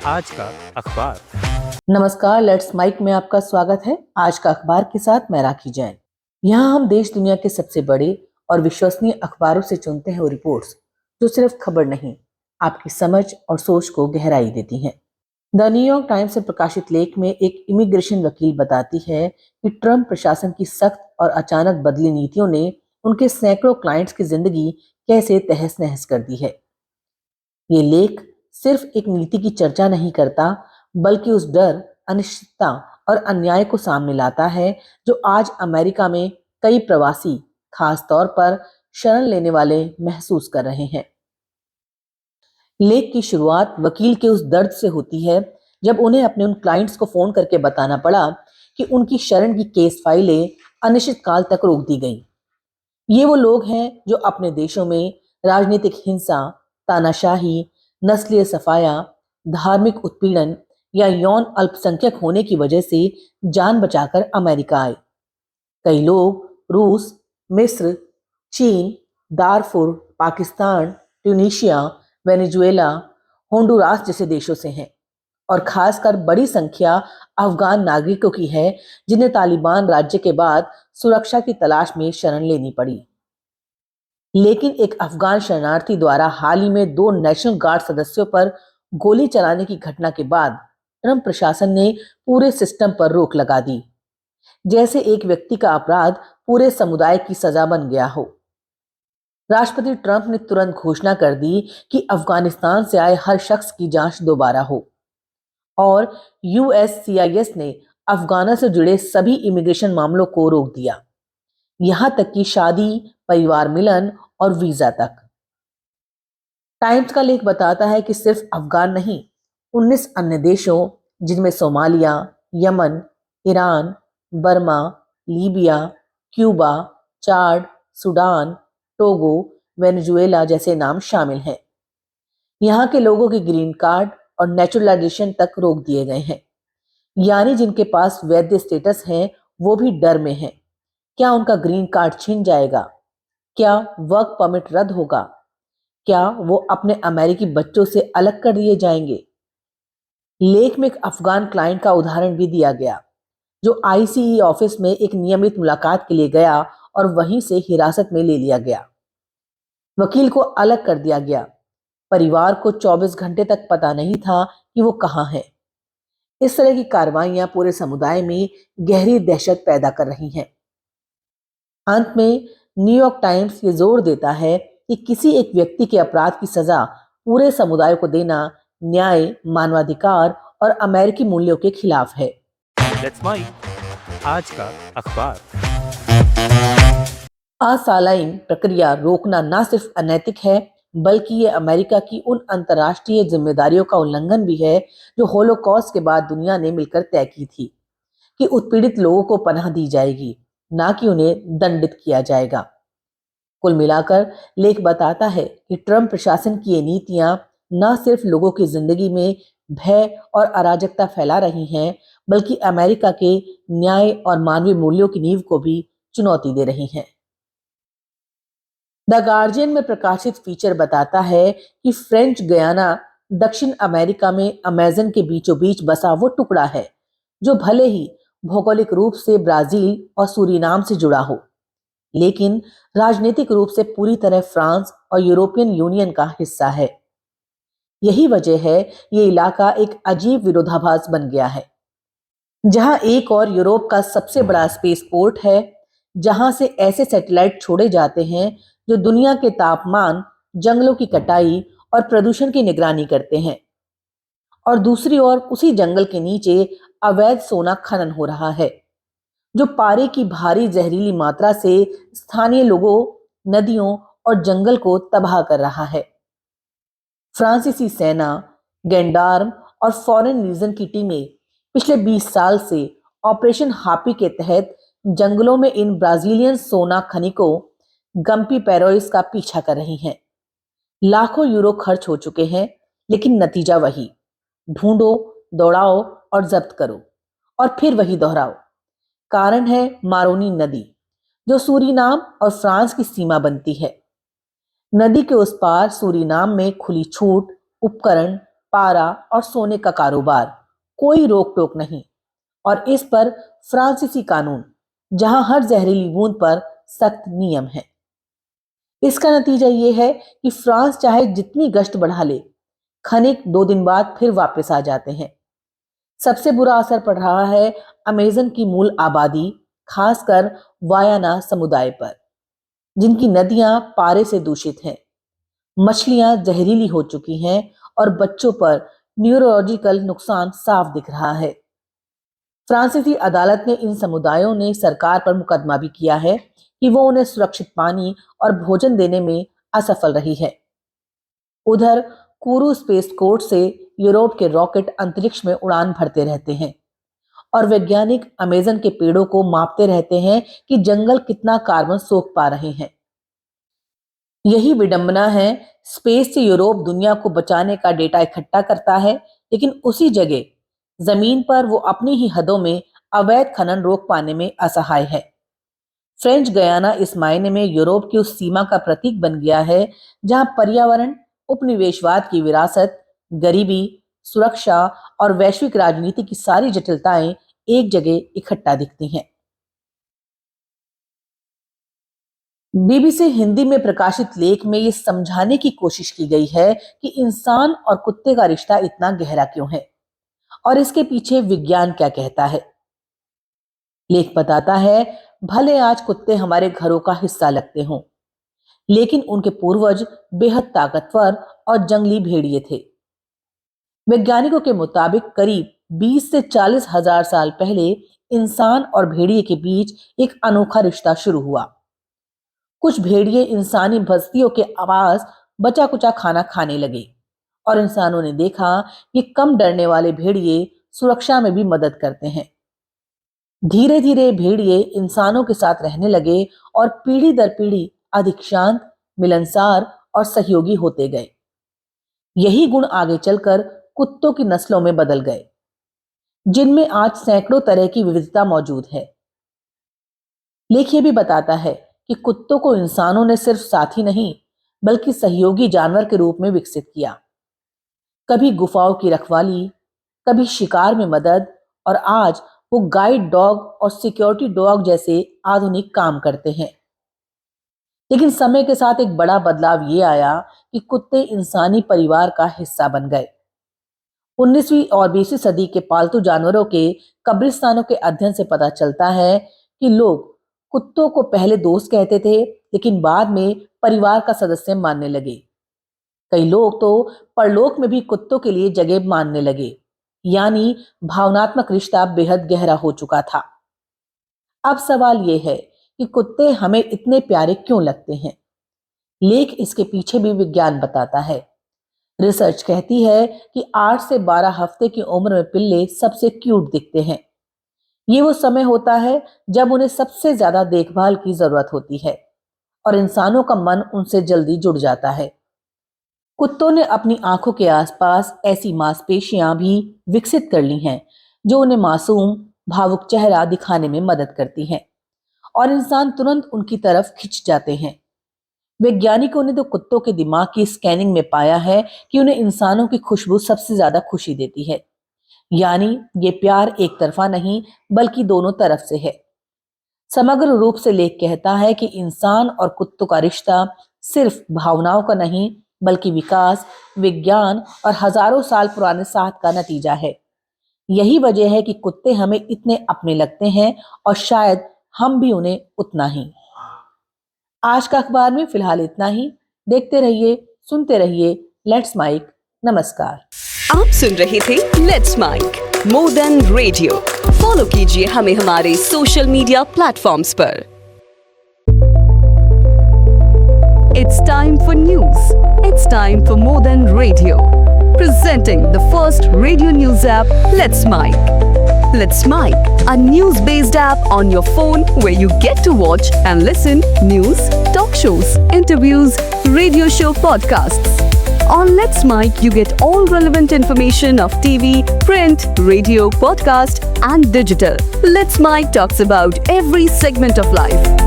आज का अखबार। नमस्कार, लेट्स माइक में आपका स्वागत है। आज का अखबार के साथ मैं राखी जैन। यहाँ हम देश दुनिया के सबसे बड़े और विश्वसनीय अखबारों से चुनते हैं वो रिपोर्ट्स जो सिर्फ खबर नहीं, आपकी समझ और सोच को गहराई देती हैं। द न्यूयॉर्क टाइम्स से प्रकाशित लेख में एक इमिग्रेशन वकील बताती है कि ट्रंप प्रशासन की सख्त और अचानक बदली नीतियों ने उनके सैकड़ों क्लाइंट्स की जिंदगी कैसे तहस नहस कर दी है। ये लेख सिर्फ एक नीति की चर्चा नहीं करता, बल्कि उस डर, अनिश्चितता और अन्याय को सामने लाता है जो आज अमेरिका में कई प्रवासी, खास तौर पर शरण लेने वाले महसूस कर रहे हैं। लेख की शुरुआत वकील के उस दर्द से होती है जब उन्हें अपने उन क्लाइंट्स को फोन करके बताना पड़ा कि उनकी शरण की केस फाइलें अनिश्चित काल तक रोक दी गई। ये वो लोग हैं जो अपने देशों में राजनीतिक हिंसा, तानाशाही, नस्लीय सफाया, धार्मिक उत्पीड़न या यौन अल्पसंख्यक होने की वजह से जान बचाकर अमेरिका आए। कई लोग रूस, मिस्र, चीन, Darfur, Pakistan, Tunisia, Venezuela, Honduras जैसे देशों से हैं और खासकर बड़ी संख्या अफगान नागरिकों की है जिन्हें तालिबान राज्य के बाद सुरक्षा की तलाश में शरण लेनी पड़ी। लेकिन एक अफगान शरणार्थी द्वारा हाल ही में 2 नेशनल गार्ड सदस्यों पर गोली चलाने की घटना के बाद ट्रंप प्रशासन ने पूरे सिस्टम पर रोक लगा दी, जैसे एक व्यक्ति का अपराध पूरे समुदाय की सजा बन गया हो। राष्ट्रपति ट्रंप ने तुरंत घोषणा कर दी कि अफगानिस्तान से आए हर शख्स की जांच दोबारा हो और यूएससीआईएस ने अफगानों से जुड़े सभी इमिग्रेशन मामलों को रोक दिया, यहां तक कि शादी, परिवार मिलन और वीजा तक। टाइम्स का लेख बताता है कि सिर्फ अफगान नहीं, 19 अन्य देशों जिनमें Somalia, Yemen, Iran, Burma, Libya, Cuba, Chad, Sudan, Togo, Venezuela जैसे नाम शामिल हैं। यहाँ के लोगों के ग्रीन कार्ड और नेचुरलाइजेशन तक रोक दिए गए हैं, यानी जिनके पास वैध स्टेटस है वो भी डर में हैं। क्या उनका ग्रीन कार्ड छिन जाएगा? क्या वर्क परमिट रद्द होगा? क्या वो अपने अमेरिकी बच्चों से अलग कर दिए जाएंगे? लेख में एक अफगान क्लाइंट का उदाहरण भी दिया गया जो आईसीई ऑफिस में एक नियमित मुलाकात के लिए गया और वहीं से हिरासत में ले लिया गया। वकील को अलग कर दिया गया। परिवार को 24 घंटे तक पता नहीं था कि वो कहाँ है। इस तरह की कार्रवाइयां पूरे समुदाय में गहरी दहशत पैदा कर रही हैं। अंत में न्यूयॉर्क टाइम्स ये जोर देता है कि किसी एक व्यक्ति के अपराध की सजा पूरे समुदाय को देना न्याय, मानवाधिकार और अमेरिकी मूल्यों के खिलाफ है। Let's mike. आज का अखबार। असालाइन प्रक्रिया रोकना न सिर्फ अनैतिक है, बल्कि ये अमेरिका की उन अंतर्राष्ट्रीय जिम्मेदारियों का उल्लंघन भी है जो होलोकॉस्ट के बाद दुनिया ने मिलकर तय की थी कि उत्पीड़ित लोगों को पनाह दी जाएगी, ना कि उन्हें दंडित किया जाएगा। कुल मिलाकर लेख बताता है कि ट्रंप प्रशासन की ये नीतियां न सिर्फ लोगों की जिंदगी में भय और अराजकता फैला रही हैं, बल्कि अमेरिका के न्याय और मानवीय मूल्यों की नींव को भी चुनौती दे रही हैं। द गार्जियन में प्रकाशित फीचर बताता है कि फ्रेंच गयाना दक्षिण अमेरिका में अमेजन के बीचों बीच बसा वो टुकड़ा है जो भले ही भौगोलिक रूप से ब्राजील और सूरीनाम से जुड़ा हो, लेकिन राजनीतिक रूप से पूरी तरह फ्रांस और यूरोपियन यूनियन का हिस्सा है। यही वजह है ये इलाका एक अजीब विरोधाभास बन गया है, जहां एक और यूरोप का सबसे बड़ा स्पेस पोर्ट है, जहां से ऐसे सैटेलाइट छोड़े जाते हैं जो दुनिया के तापमान, जंगलों की कटाई और प्रदूषण की निगरानी करते हैं, और दूसरी ओर उसी जंगल के नीचे अवैध सोना खनन हो रहा है जो पारे की भारी जहरीली मात्रा से स्थानीय लोगों, नदियों और जंगल को तबाह कर रहा है। फ्रांसीसी सेना, गेंडार्म और फॉरेन लीजन की टीमें पिछले 20 साल से ऑपरेशन हापी के तहत जंगलों में इन ब्राजीलियन सोना खनिकों गम्पी पैरोइस का पीछा कर रही हैं। लाखों यूरो खर्च हो चुके हैं, लेकिन नतीजा वही, ढूंढो, दौड़ाओ और जब्त करो और फिर वही दोहराओ। कारण है मारोनी नदी जो सूरीनाम और फ्रांस की सीमा बनती है। नदी के उस पार सूरीनाम में खुली छूट, उपकरण, पारा और सोने का कारोबार, कोई रोक टोक नहीं। और इस पर फ्रांसीसी कानून, जहां हर जहरीली बूंद पर सख्त नियम है। इसका नतीजा ये है कि फ्रांस चाहे जितनी गश्त बढ़ा ले, खनिक 2 दिन बाद फिर वापस आ जाते हैं। सबसे बुरा असर पड़ रहा है अमेज़न की मूल आबादी, खासकर वायाना समुदाय पर, जिनकी नदियां पारे से दूषित हैं, मछलियां जहरीली हो चुकी हैं और बच्चों पर न्यूरोलॉजिकल नुकसान साफ दिख रहा है। फ्रांसीसी अदालत ने इन समुदायों ने सरकार पर मुकदमा भी किया है कि वो उन्हें सुरक्षित पानी और भोजन देने में असफल रही है। उधर कोरू स्पेस कोर्ट से यूरोप के रॉकेट अंतरिक्ष में उड़ान भरते रहते हैं और वैज्ञानिक अमेज़न के पेड़ों को मापते रहते हैं कि जंगल कितना कार्बन सोख पा रहे हैं। यही विडंबना है, स्पेस से यूरोप दुनिया को बचाने का डेटा इकट्ठा करता है, लेकिन उसी जगह जमीन पर वो अपनी ही हदों में अवैध खनन रोक पाने में असहाय है। फ्रेंच गयाना इस मायने में यूरोप की उस सीमा का प्रतीक बन गया है जहां पर्यावरण, उपनिवेशवाद की विरासत, गरीबी, सुरक्षा और वैश्विक राजनीति की सारी जटिलताएं एक जगह इकट्ठा दिखती हैं। बीबीसी हिंदी में प्रकाशित लेख में ये समझाने की कोशिश की गई है कि इंसान और कुत्ते का रिश्ता इतना गहरा क्यों है और इसके पीछे विज्ञान क्या कहता है। लेख बताता है, भले आज कुत्ते हमारे घरों का हिस्सा लगते हों, लेकिन उनके पूर्वज बेहद ताकतवर और जंगली भेड़िए थे। वैज्ञानिकों के मुताबिक करीब 20 से 40 हजार साल पहले इंसान और भेड़िए के बीच एक अनोखा रिश्ता शुरू हुआ। कुछ भेड़िए इंसानी बस्तियों के आवाज बचा कुचा खाना खाने लगे और इंसानों ने देखा कि कम डरने वाले भेड़िए सुरक्षा में भी मदद करते हैं। धीरे धीरे भेड़िए इंसानों के साथ रहने लगे और पीढ़ी दर पीढ़ी अधिक शांत, मिलनसार और सहयोगी होते गए। यही गुण आगे चलकर कुत्तों की नस्लों में बदल गए, जिनमें आज सैकड़ों तरह की विविधता मौजूद है। लेख ये भी बताता है कि कुत्तों को इंसानों ने सिर्फ साथी नहीं, बल्कि सहयोगी जानवर के रूप में विकसित किया। कभी गुफाओं की रखवाली, कभी शिकार में मदद, और आज वो गाइड डॉग और सिक्योरिटी डॉग जैसे आधुनिक काम करते हैं। लेकिन समय के साथ एक बड़ा बदलाव ये आया कि कुत्ते इंसानी परिवार का हिस्सा बन गए। 19वीं और 20वीं सदी के पालतू जानवरों के कब्रिस्तानों के अध्ययन से पता चलता है कि लोग कुत्तों को पहले दोस्त कहते थे, लेकिन बाद में परिवार का सदस्य मानने लगे। कई लोग तो परलोक में भी कुत्तों के लिए जगह मानने लगे, यानी भावनात्मक रिश्ता बेहद गहरा हो चुका था। अब सवाल यह है कि कुत्ते हमें इतने प्यारे क्यों लगते हैं। लेख इसके पीछे भी विज्ञान बताता है। रिसर्च कहती है कि 8 से 12 हफ्ते की उम्र में पिल्ले सबसे क्यूट दिखते हैं। ये वो समय होता है जब उन्हें सबसे ज्यादा देखभाल की जरूरत होती है और इंसानों का मन उनसे जल्दी जुड़ जाता है। कुत्तों ने अपनी आंखों के आसपास ऐसी मांसपेशियां भी विकसित कर ली हैं जो उन्हें मासूम, भावुक चेहरा दिखाने में मदद करती हैं और इंसान तुरंत उनकी तरफ खिंच जाते हैं। वैज्ञानिकों ने तो कुत्तों के दिमाग की स्कैनिंग में पाया है कि उन्हें इंसानों की खुशबू सबसे ज्यादा खुशी देती है, यानी ये प्यार एक तरफा नहीं बल्कि दोनों तरफ से है। समग्र रूप से लेख कहता है कि इंसान और कुत्तों का रिश्ता सिर्फ भावनाओं का नहीं बल्कि विकास, विज्ञान और हजारों साल पुराने साथ का नतीजा है। यही वजह है कि कुत्ते हमें इतने अपने लगते हैं और शायद हम भी उन्हें उतना ही। आज का अखबार में फिलहाल इतना ही। देखते रहिए, सुनते रहिए लेट्स माइक। नमस्कार। आप सुन रहे थे let's mike more than radio. Follow कीजिए हमें हमारे सोशल मीडिया प्लेटफॉर्म्स पर। It's time for news. It's time for more than radio. Presenting the first radio news app, Let's Mic. Let's Mic, a news-based app on your phone where you get to watch and listen news, talk shows, interviews, radio show podcasts. On Let's Mic, you get all relevant information of TV, print, radio, podcast, and digital. Let's Mic talks about every segment of life.